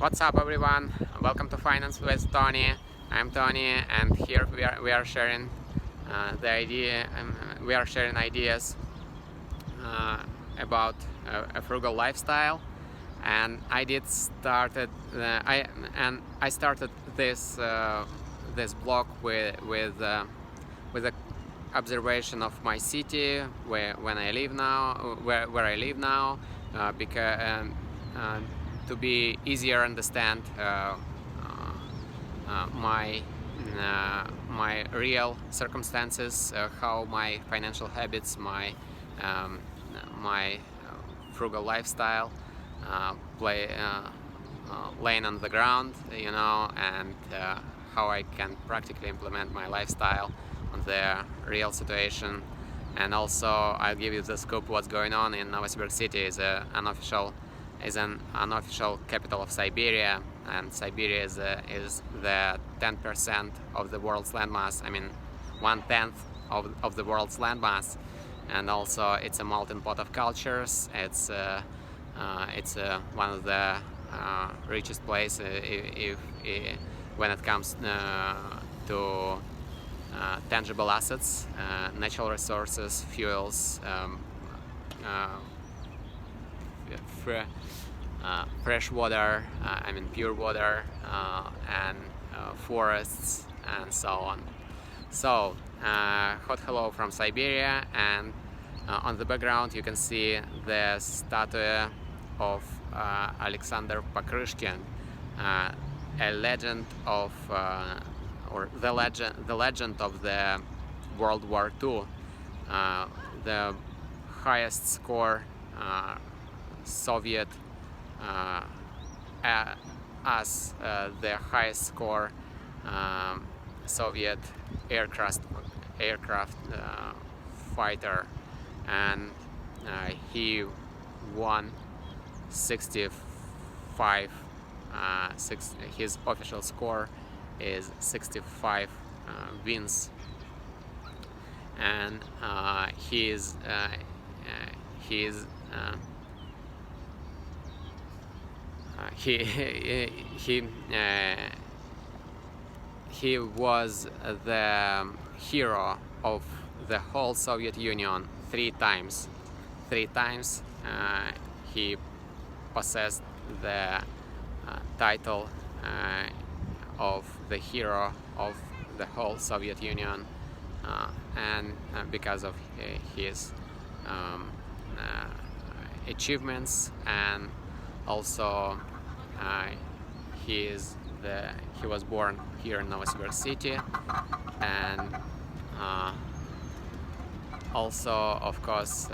What's up, everyone? Welcome to Finance with Tony. I'm Tony, and here we are sharing we are sharing ideas about a frugal lifestyle. And I started this blog with the observation of my city where I live now, because to be easier understand my real circumstances, how my financial habits, my frugal lifestyle laying on the ground, and how I can practically implement my lifestyle on the real situation. And also I'll give you the scoop what's going on in Novosibirsk city. Is an unofficial capital of Siberia, and Siberia is the 10% of the world's landmass. I mean, 1/10 of the world's landmass, and also it's a melting pot of cultures. It's one of the richest places when it comes to tangible assets, natural resources, fuels, fresh water, I mean pure water, and forests, and so on. So, hot hello from Siberia, and on the background you can see the statue of Alexander Pokryshkin, a legend of, or the legend of the World War II, the highest score Soviet the highest score Soviet aircraft fighter, and he won 65. His official score is 65 wins, and he was the hero of the whole Soviet Union 3 times. 3 times he possessed the title of the hero of the whole Soviet Union, and because of his achievements, and also he was born here in Novosibirsk city, and also, of course,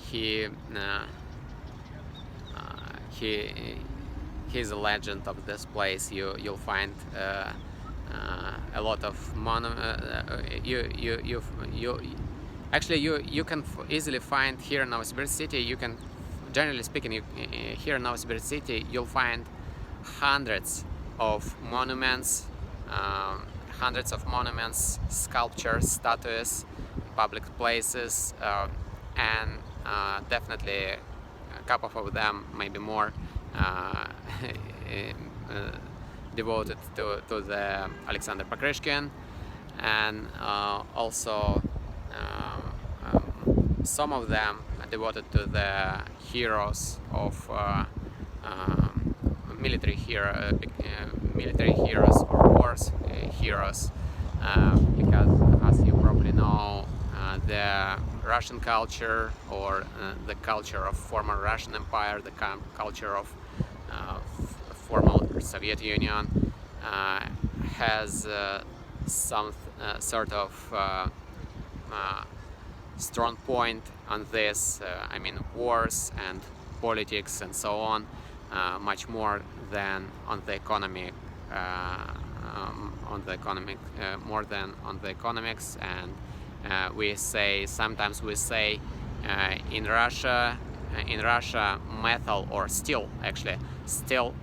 he's a legend of this place. You'll find a lot of you can easily find here in Novosibirsk city. You can, generally speaking, here in Novosibirsk city you'll find hundreds of monuments, sculptures, statues, public places, and definitely a couple of them, maybe more, devoted to the Alexander Pokryshkin, and also some of them devoted to the heroes of military heroes or wars heroes, because, as you probably know, the Russian culture, or the culture of former Russian Empire, the culture of former Soviet Union, has some sort of strong point on this. I mean, wars and politics and so on, much more than on the economy, more than on the economics. And sometimes we say in Russia, metal, or steel, actually steel,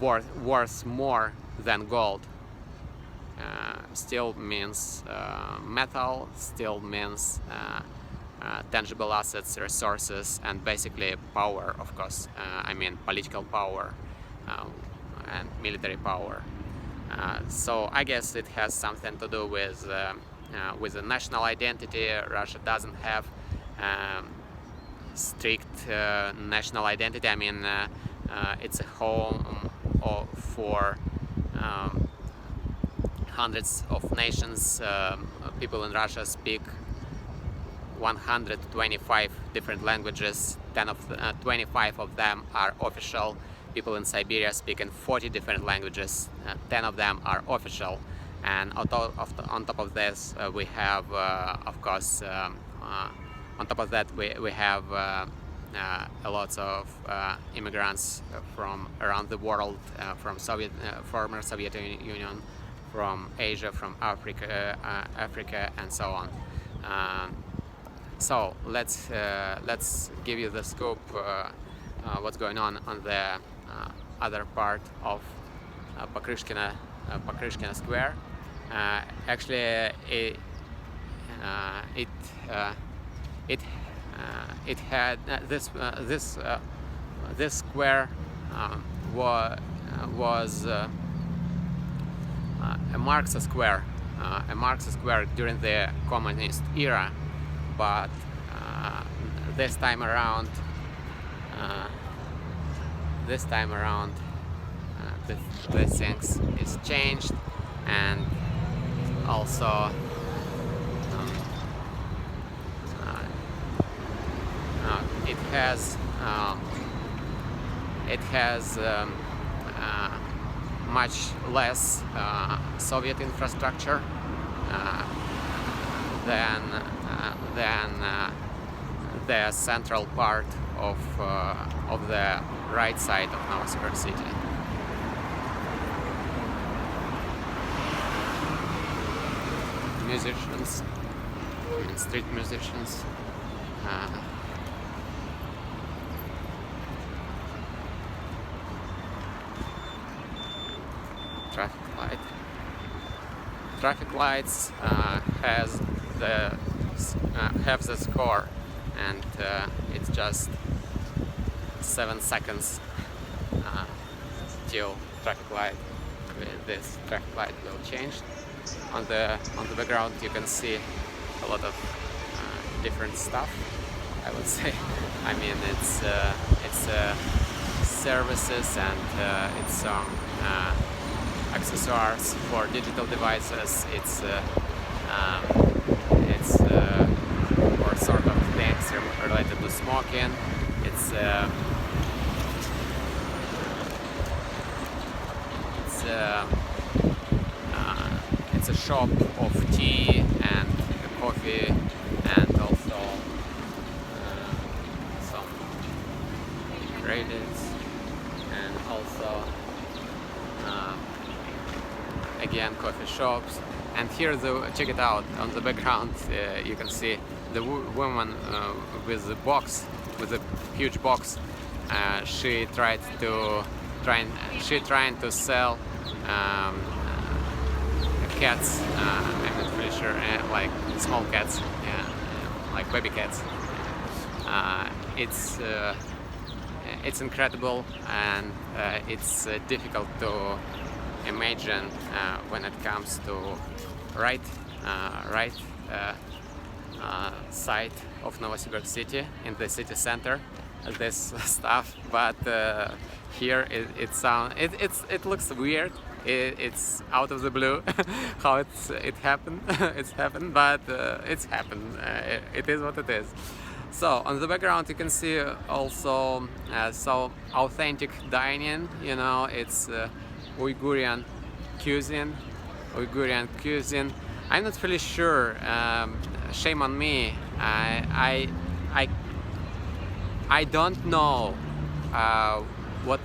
worth more than gold. Steel means metal, steel means tangible assets, resources, and basically power, of course. I mean political power and military power. So I guess it has something to do with the national identity. Russia doesn't have strict national identity. I mean, it's a home for hundreds of nations. People in Russia speak 125 different languages. 25 of them are official. People in Siberia speak in 40 different languages. 10 of them are official. And on top of this, we have, of course, on top of that, we have a lot of immigrants from around the world, from former Soviet Union, from Asia, from Africa, and so on. So let's give you the scope what's going on the other part of Pokryshkin Square. Actually, it had this square was a Marx square, during the communist era, but this time around the things is changed, and also it has much less Soviet infrastructure than the central part of the right side of Novosibirsk city. Musicians, street musicians. Traffic lights have the score, and it's just 7 seconds till this traffic light will change. On the background you can see a lot of different stuff, I would say. I mean, it's services and it's accessories for digital devices. It's for sort of things related to smoking. It's a shop of tea and coffee, and also some credits, and also again coffee shops. And here, check it out, on the background you can see the woman with the box, with a huge box. She trying to sell cats. I'm not really sure, like small cats, yeah, like baby cats. It's incredible, and it's difficult to imagine when it comes to right side of Novosibirsk city, in the city center, this stuff. But here it looks weird. It's out of the blue how it happened. It's happened, but it's happened. It is what it is. So on the background you can see also so authentic dining. You know, it's Uyghurian cuisine. I'm not really sure. Shame on me. I don't know what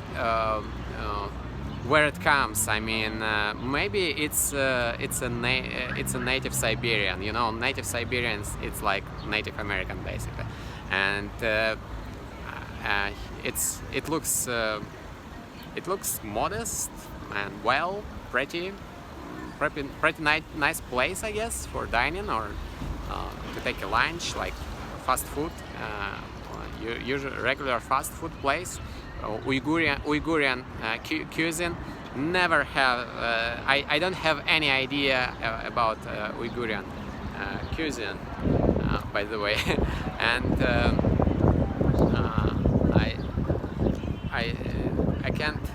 where it comes. I mean, maybe it's a native Siberian. You know, native Siberians, it's like Native American basically, and it looks modest and pretty nice place, I guess, for dining or to take a lunch, like fast food, usual regular fast food place. Uyghurian cuisine. Never have. I don't have any idea about Uyghurian cuisine, by the way, and I can't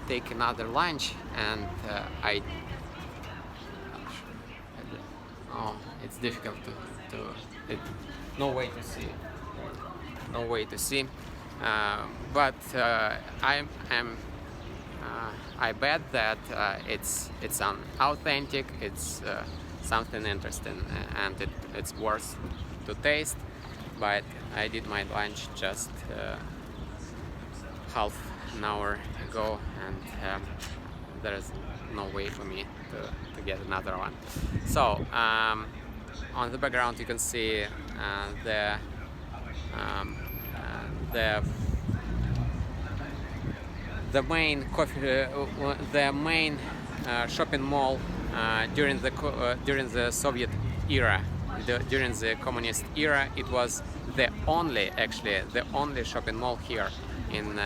take another lunch, and oh, it's difficult no way to see, but I bet that it's authentic, it's something interesting, and it's worth to taste. But I did my lunch just half an hour ago, and there is no way for me to get another one. So on the background you can see the main shopping mall during the Soviet era, during the communist era. It was the only shopping mall here in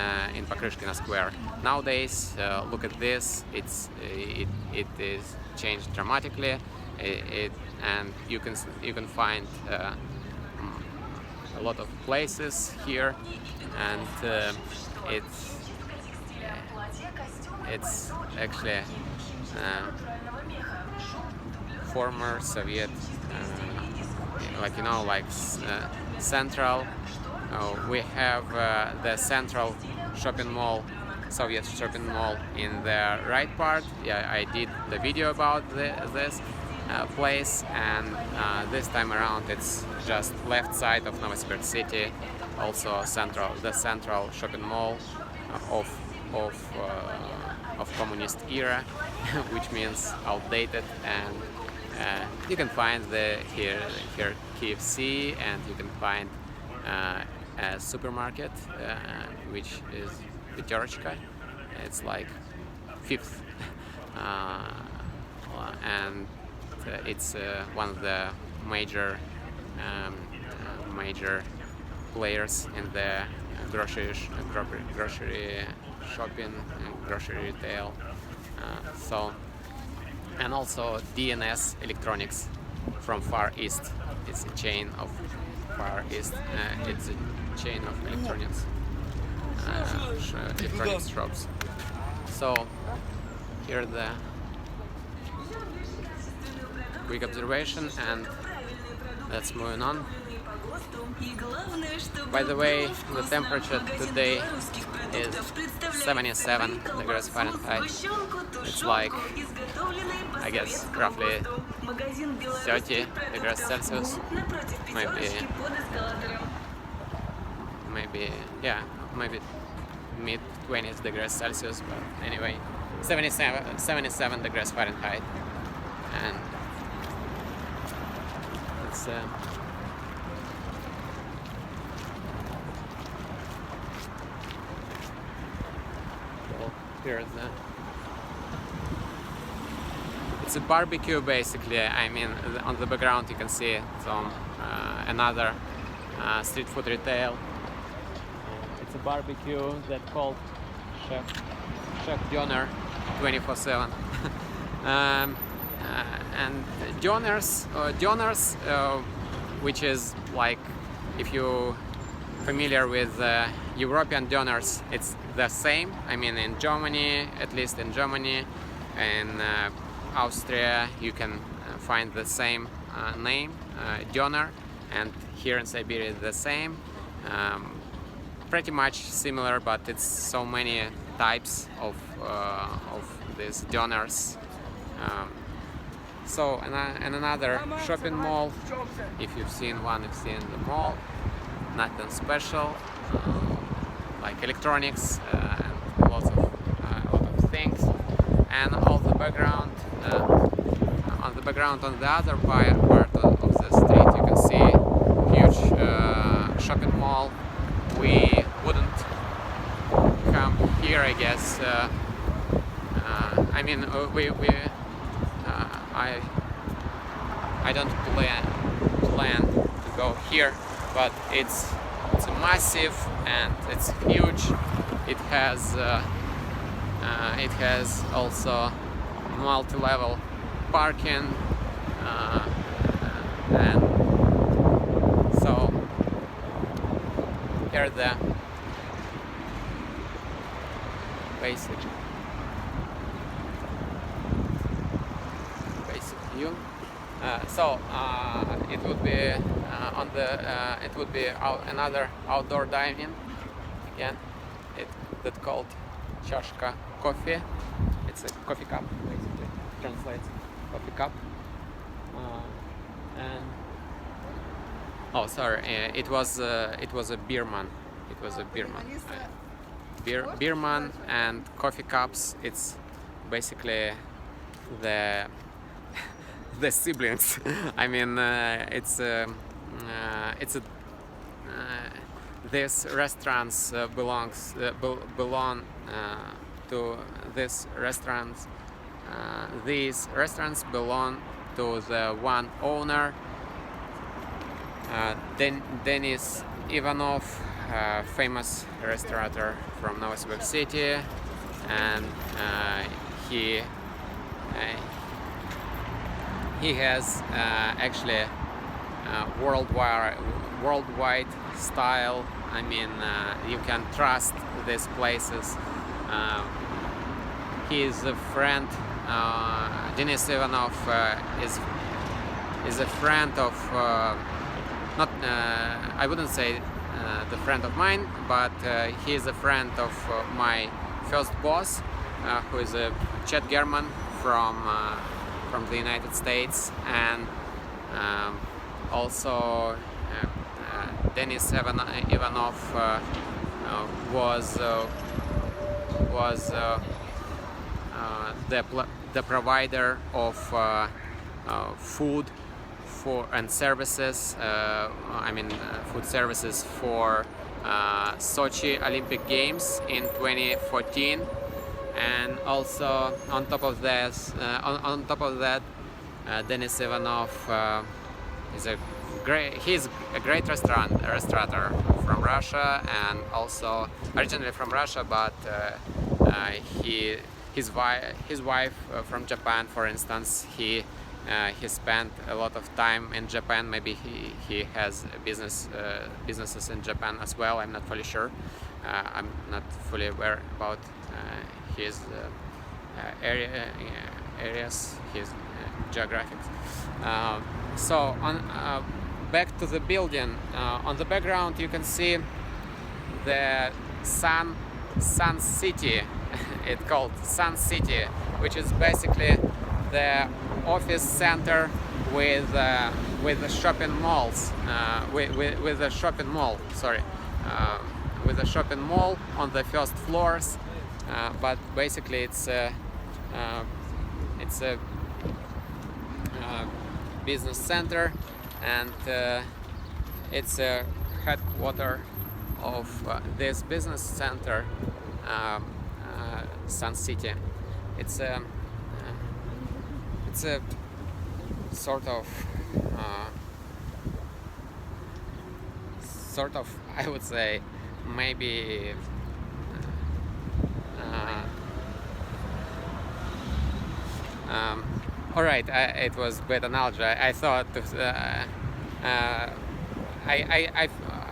Pokryshkin Square. Nowadays, look at this. It is changed dramatically, and you can find a lot of places here, and it's actually former Soviet, like central. We have the central shopping mall, Soviet shopping mall, in the right part. Yeah, I did the video about this place, and this time around it's just left side of Novosibirsk city, also the central shopping mall of communist era, which means outdated. And you can find here KFC, and you can find a supermarket, which is Victory. It's like fifth, and it's one of the major players in the grocery shopping and grocery retail. And also DNS Electronics from Far East. It's a chain of Far East. It's a chain of electronics shops. So here the quick observation, and let's move on. By the way, the temperature today is 77 degrees Fahrenheit. It's like, I guess, roughly 30 degrees Celsius. Maybe mid 20s degrees Celsius, but anyway, 77 degrees Fahrenheit, and it's here it's a barbecue basically. I mean, on the background you can see some another street food retail. It's a barbecue that called Chef Doner 24/7. And doners, which is like, if you familiar with European donors, it's the same. I mean, in Germany, at least in Germany, in Austria, you can find the same name, doner, and here in Siberia the same. Pretty much similar, but it's so many types of these donors. And another shopping mall. If you've seen one, you've seen the mall. Nothing special, like electronics and lots of things. And on the background, on the other part of the street, you can see huge shopping mall. We wouldn't come here, I guess. I mean, I don't plan to go here, but it's massive and it's huge. It has also multi-level parking, and so here are the basic view. It would be another outdoor dining again. That's called chashka coffee. It's a coffee cup, basically translates coffee cup. And oh, sorry, it was a beerman. It was a beerman. Beerman and coffee cups. It's basically the siblings. I mean, these restaurants belong to this restaurants. These restaurants belong to the one owner, Denis Ivanov, famous restaurateur from Novosibirsk city, and he has actually worldwide style. I mean, you can trust these places. He is a friend. Denis Ivanov is a friend of not I wouldn't say the friend of mine, but he is a friend of my first boss, who is a Czech German from the United States, and also Denis Ivanov was the provider of food and services. Food services for Sochi Olympic Games in 2014, and also on top of that, Denis Ivanov is a great restaurateur from Russia, and also originally from Russia, but his wife from Japan, for instance. He spent a lot of time in Japan. Maybe he has businesses in Japan as well. I'm not fully sure. I'm not fully aware about his areas, his geographics. So back to the building. On the background you can see the Sun City. It's called Sun City, which is basically the office center with the shopping malls, with the shopping mall. With the shopping mall on the first floors, but basically it's a business center, and it's a headquarter of this business center, Sun City. It's a sort of I would say maybe all right, it was a bad analogy. I thought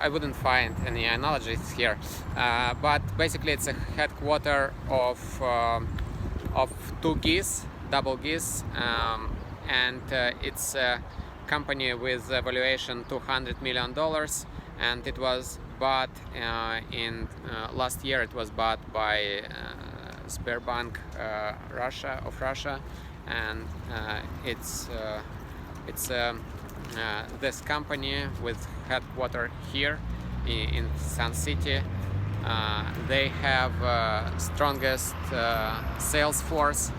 I wouldn't find any analogies here, but basically it's a headquarter of two geese, double geese, and it's a company with valuation $200 million, and it was bought in last year. It was bought by Sberbank Russia, and it's this company with headquarters here in Sun City. They have strongest sales force.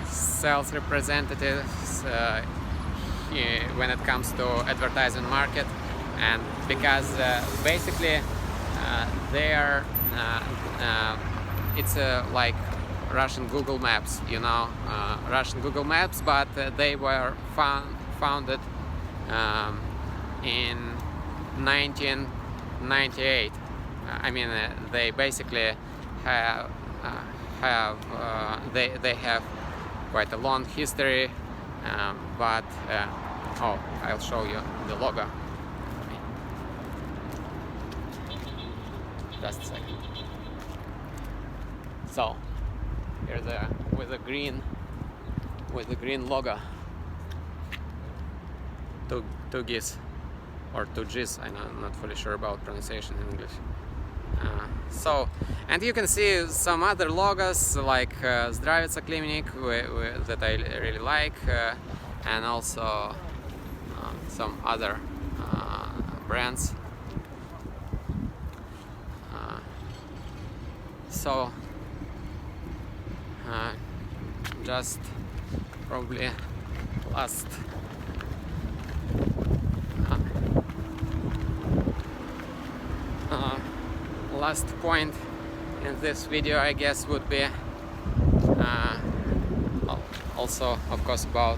Sales representatives when it comes to advertising market, and because basically they are it's like Russian Google Maps, Russian Google Maps, but they were founded in 1998. I mean, they basically have they have quite a long history, but oh, I'll show you the logo. Just a second. So here's with the green logo. Two G's or two G's. I'm not fully sure about pronunciation in English. So, and you can see some other logos like Zdravitsa Clinic that I really like, and also some other brands. So just probably last point in this video, I guess, would be also, of course, about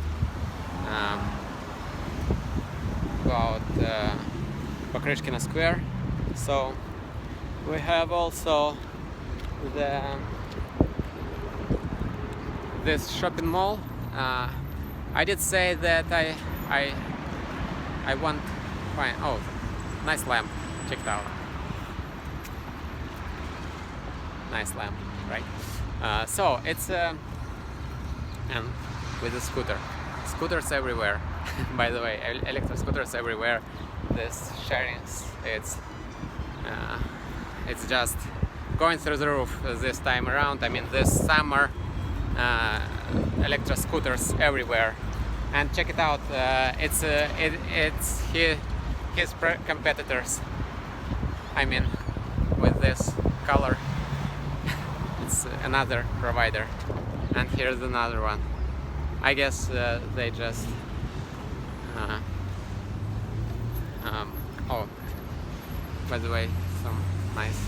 Pokryshkin Square. So we have also this shopping mall. I did say that I want to find. Oh, nice lamp. Check it out. Nice lamp, right? So it's and with a scooters everywhere. By the way, electric scooters everywhere. This sharing, it's just going through the roof this time around. I mean, this summer, electric scooters everywhere. And check it out. It's his competitors. I mean, with this color. It's another provider, and here's another one. I guess they just oh, by the way, some nice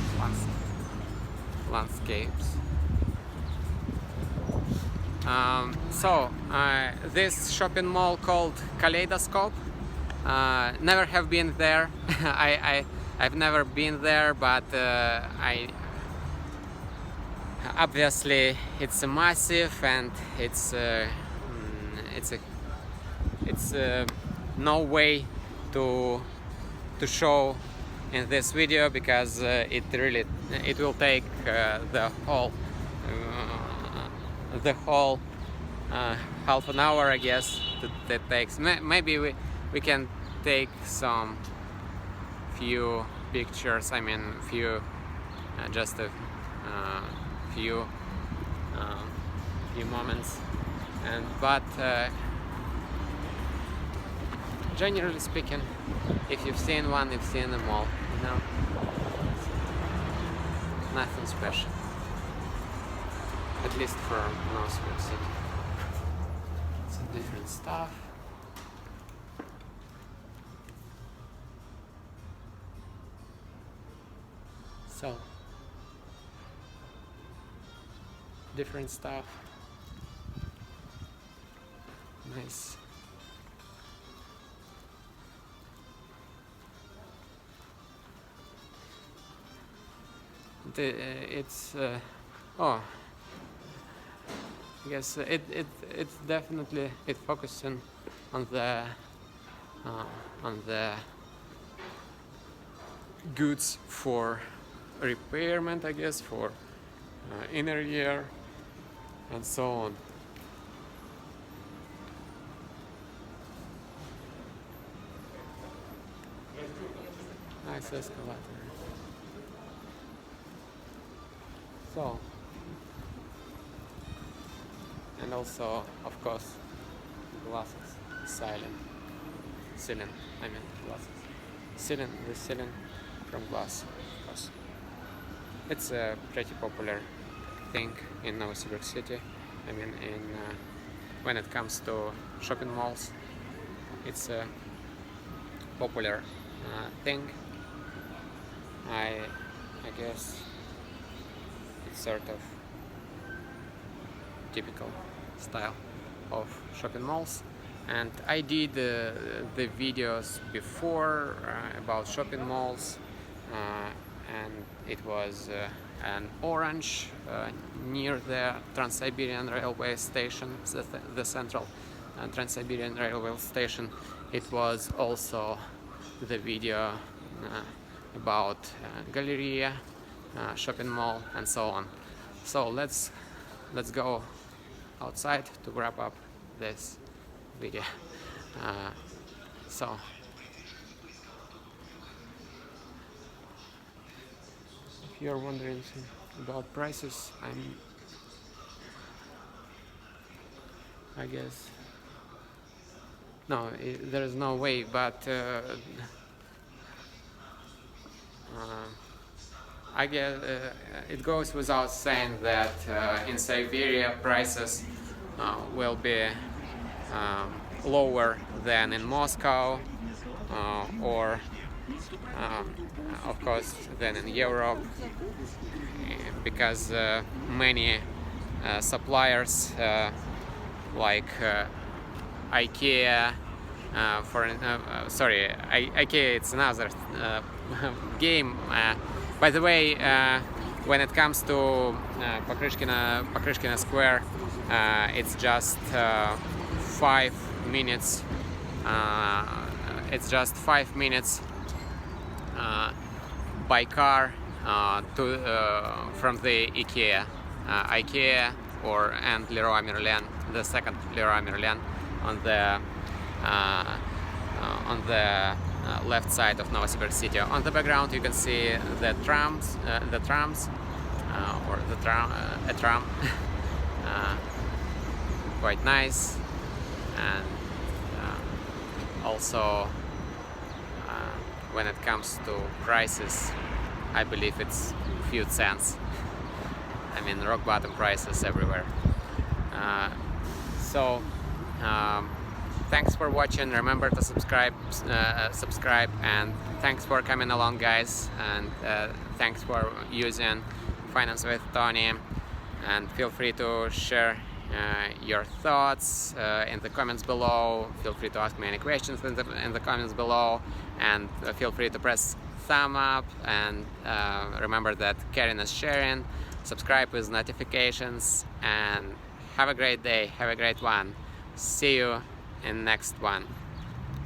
landscapes. So this shopping mall called Kaleidoscope, never have been there. I've never been there, but obviously it's massive, and it's no way to show in this video, because it will take the whole half an hour, I guess, that takes. Maybe we can take some few pictures. I mean, just a few moments, but generally speaking, if you've seen one, you've seen them all, you know. Nothing special, at least for Novosibirsk city. It's different stuff. So different stuff. Nice. It's oh, I guess it's definitely focusing on the goods for repairment, I guess, for inner ear and so on. Nice escalator. So, and also, of course, glasses, ceiling, I mean glasses, the ceiling from glass, of course. It's a pretty popular thing in Novosibirsk city. I mean, when it comes to shopping malls, it's a popular thing. I guess it's sort of typical style of shopping malls, And I did the videos before about shopping malls, and it was an orange near the Trans-Siberian railway station, the central Trans-Siberian railway station. It was also the video about Galleria, shopping mall, and so on. So let's go outside to wrap up this video. So if you're wondering about prices, I guess no, there is no way, but I guess it goes without saying that in Siberia prices will be lower than in Moscow, or of course than in Europe, because many suppliers like IKEA, IKEA, it's another game. By the way, when it comes to Pokryshkin Square, it's just 5 minutes. It's just 5 minutes by car from the IKEA, and Leroy Merlin, the second Leroy Merlin, on the left side of Novosibirsk city. On the background you can see the trams, a tram, quite nice, and also when it comes to prices, I believe it's few cents. I mean, rock bottom prices everywhere. Thanks for watching. Remember to subscribe, and thanks for coming along, guys, and thanks for using Finance with Tony, and feel free to share your thoughts in the comments below. Feel free to ask me any questions in the comments below, and feel free to press thumb up, and remember that caring is sharing. Subscribe with notifications, and have a great day, have a great one. See you in next one.